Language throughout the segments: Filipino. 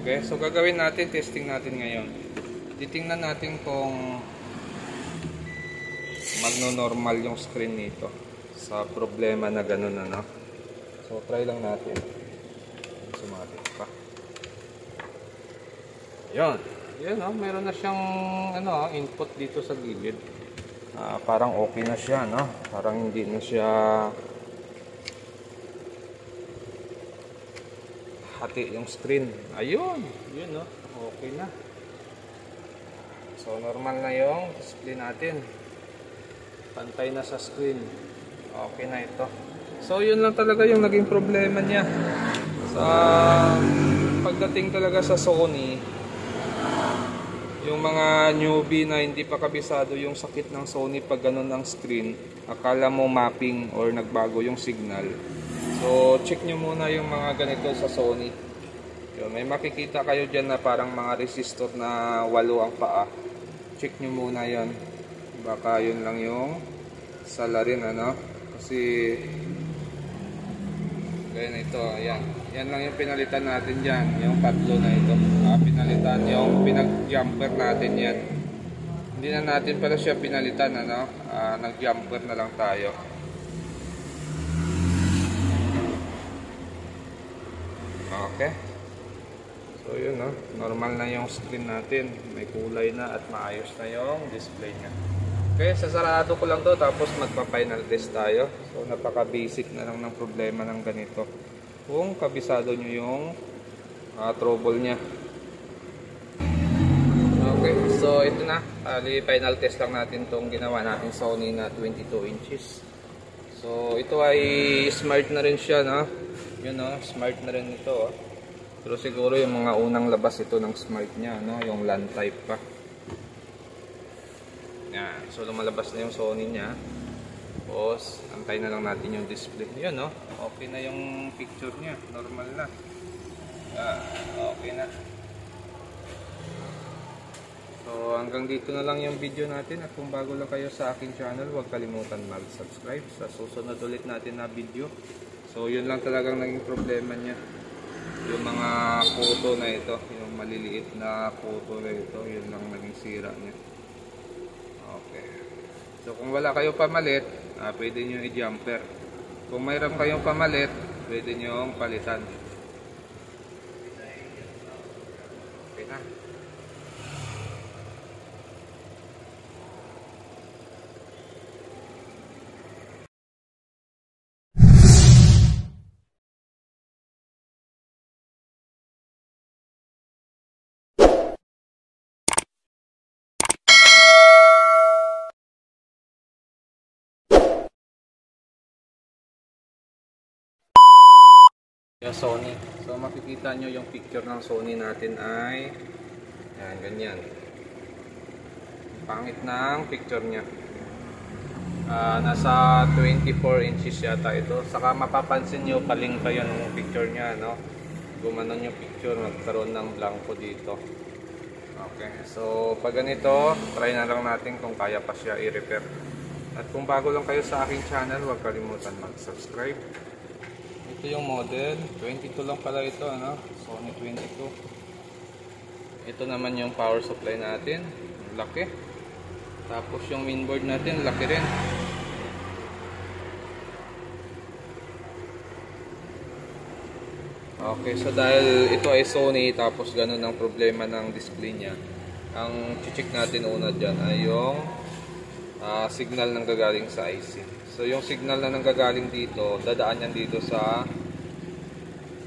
Okay, so gagawin natin, testing natin ngayon. Titingnan natin kung magno-normal yung screen nito sa problema na ganun, ano. So try lang natin. Sumalit pa. Yan. Yan, oh, meron na siyang ano, input dito sa gilid. Parang okay na siya, no? Parang hindi na siya hati yung screen. Ayun, yun, no? Okay na. So normal na yung display natin. Pantay na sa screen. Okay na ito. So yun lang talaga yung naging problema niya. Sa pagdating talaga sa Sony, yung mga newbie na hindi pa kabisado yung sakit ng Sony pag ganun ang screen, akala mo mapping or nagbago yung signal. So check nyo muna yung mga ganito sa Sony. Yun, may makikita kayo dyan na parang mga resistor na 8 ang paa. Check nyo muna yon. Baka yun lang yung salarin, ano. Kasi gaya na ito, ayan. Yan lang yung pinalitan natin dyan, yung tatlo na ito. Pinalitan yung pinag-jumper natin yan. Hindi na natin pala siya pinalitan, ano. Nag-jumper na lang tayo. Okay. So yun, no? Normal na yung screen natin. May kulay na at maayos na yung display niya. Okay, sasarado ko lang to tapos magpa-final test tayo. So napaka-basic na lang ng problema ng ganito. Kung kabisado nyo yung trouble nya. Okay, so ito na. Final test lang natin tong ginawa natin Sony na 22 inches. So ito ay smart na rin siya, no? Yun, no? Smart na rin ito, oh. Pero siguro yung mga unang labas ito ng smart nya, no? Yung LAN type pa. Yan. So lumalabas na yung Sony nya. Tapos antay na lang natin yung display. Yun, no? Okay na yung picture nya. Normal na. Okay na. So hanggang dito na lang yung video natin. At kung bago lang kayo sa aking channel, huwag kalimutan mag-subscribe sa susunod ulit natin na video. So yun lang talagang naging problema niya. Yung mga photo na ito, yung maliliit na photo na ito, yun lang naging sira niya. Okay. So kung wala kayo pamalit, pwede nyo i-jumper. Kung mayroon kayong pamalit, pwede nyo palitan. Okay na. Yung Sony. So makikita nyo yung picture ng Sony natin ay yan, ganyan. Pangit ng picture nya. Nasa 24 inches yata ito. Saka mapapansin nyo paling pa yun yung picture nya, no? Gumanon yung picture, magkaroon ng blanco dito. Okay, so pag ganito, try na lang natin kung kaya pa siya i-repair. At kung bago lang kayo sa aking channel, huwag kalimutan mag-subscribe. Ito yung model, 22 lang pala ito, ano? Sony 22. Ito naman yung power supply natin, laki. Tapos yung mainboard natin, laki rin. Okay, so dahil ito ay Sony, tapos ganun ang problema ng display nya, ang check natin una dyan ay yung signal nang gagaling sa IC. So yung signal na nanggagaling dito, dadaan yan dito sa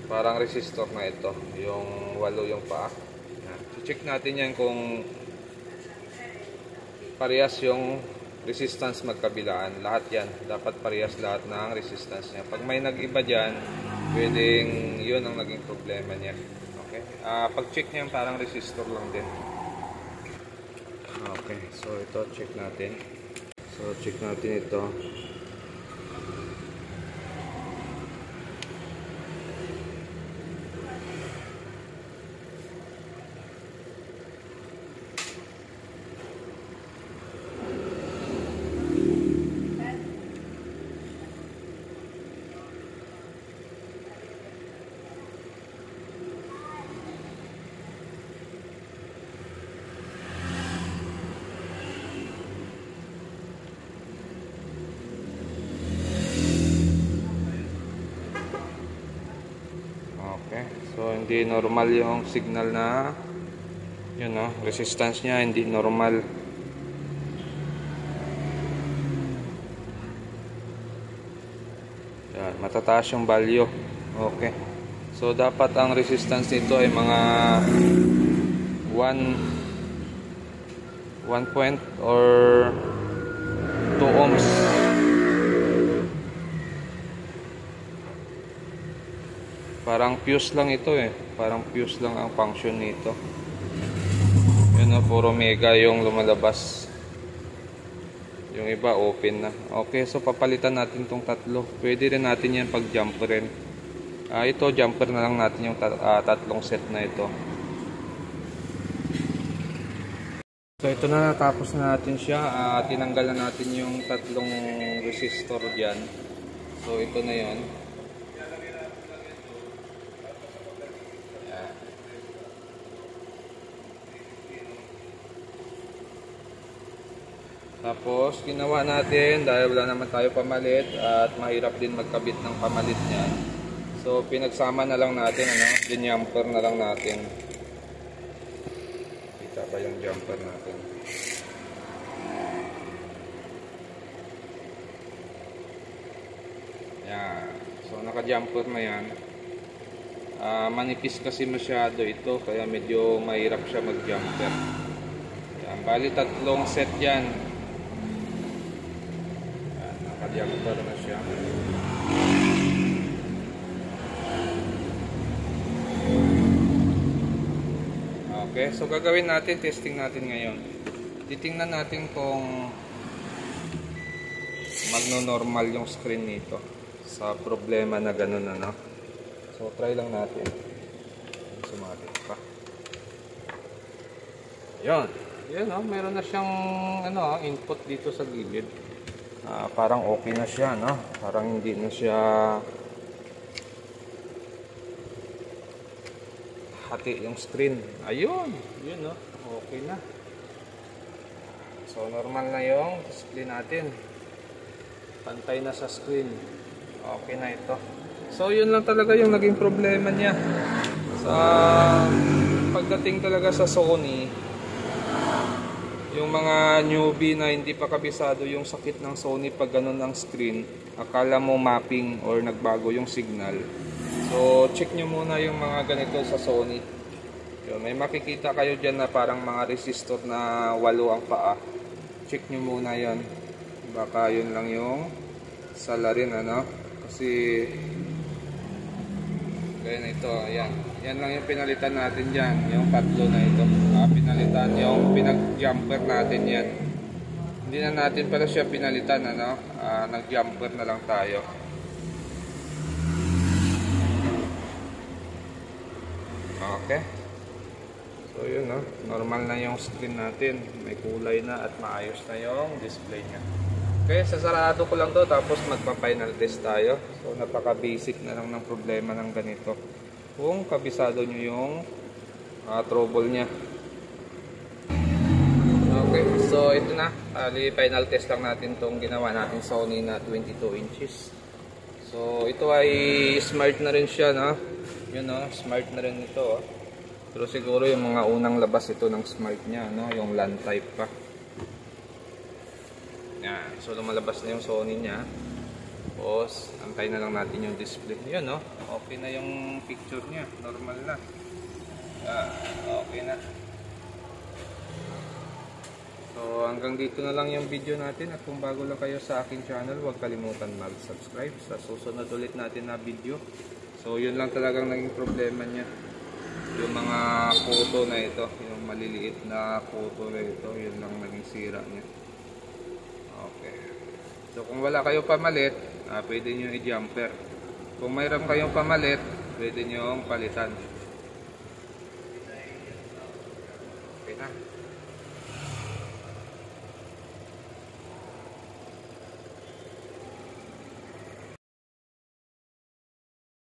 parang resistor na ito, yung 8 yung paa. Check natin yan kung parehas yung resistance magkabilaan. Lahat yan, dapat parehas lahat ng resistance niya. Pag may nag-iba dyan, pwedeng yun ang naging problema niya. Okay? Pag check niya parang resistor lang din. Okay, so ito check natin. So check natin ito. Hindi normal yung signal na yun, no? Resistance niya hindi normal. Yan, matataas yung value. Okay. So dapat ang resistance nito ay mga 1 point or 2 ohms. Parang fuse lang ito eh. Parang fuse lang ang function nito. Yun na, puro mega yung lumalabas. Yung iba open na. Okay, so papalitan natin tong tatlo. Pwede rin natin yan pag jumperin. Ito, jumper na lang natin yung tatlong set na ito. So ito na, natapos na natin siya. Tinanggal na natin yung tatlong resistor dyan. So ito na yun. Tapos ginawa natin dahil wala naman tayo pamalit at mahirap din magkabit ng pamalit niyan. So pinagsama na lang natin, din-jumper na lang natin. Kita ba yung jumper natin? Yan. So naka-jumper na yan. Manipis kasi masyado ito kaya medyo mahirap siya mag-jumper. Yan, bali tatlong set yan. Jumper na siya. Okay, so gagawin natin, testing natin ngayon. Titingnan natin kung magno-normal yung screen nito sa problema na ganun, ano. So try lang natin. Sumalit pa. Ayun. Yan, meron na siyang input dito sa gilid. Parang okay na siya, no? Parang hindi na siya hati yung screen. Ayun, yun, no? Okay na. So normal na yung display natin. Pantay na sa screen. Okay na ito. So yun lang talaga yung naging problema niya. Sa pagdating talaga sa Sony, yung mga newbie na hindi pa kabisado yung sakit ng Sony pag ganun ang screen, akala mo mapping or nagbago yung signal. So check nyo muna yung mga ganito sa Sony. Yun, may makikita kayo dyan na parang mga resistor na 8 ang paa. Check nyo muna yon. Baka yun lang yung salarin, ano? Kasi ganyan ito, ayan. Yan lang yung pinalitan natin dyan, yung tatlo na ito. Pinalitan yung pinag-jumper natin yan. Hindi na natin pala siya pinalitan, ano? Nag-jumper na lang tayo. Okay. So yun, no? Normal na yung screen natin. May kulay na at maayos na yung display niya. Okay, sasarado ko lang to tapos magpa-final test tayo. So napaka-basic na lang ng problema ng ganito. Kung kabisado nyo yung trouble nya. Okay, so ito na. Final test lang natin itong ginawa natin Sony na 22 inches. So ito ay smart na rin siya, no? Yun, no? Smart na rin ito, oh. Pero siguro yung mga unang labas ito ng smart nya, no? Yung LAN type pa. Yan. So lumalabas na yung Sony nya. Tapos antay na lang natin yung display. Yun, no? Okay na yung picture nya. Normal na. Okay na. So hanggang dito na lang yung video natin. At kung bago lang kayo sa aking channel, huwag kalimutan mag-subscribe sa susunod ulit natin na video. So yun lang talagang naging problema nya. Yung mga photo na ito, yung maliliit na photo na ito, yun lang naging sira nya. Okay. So kung wala kayo pamalit, pwede nyo i-jumper. Kung mayroon kayong pamalit, pwede nyo palitan. Okay na.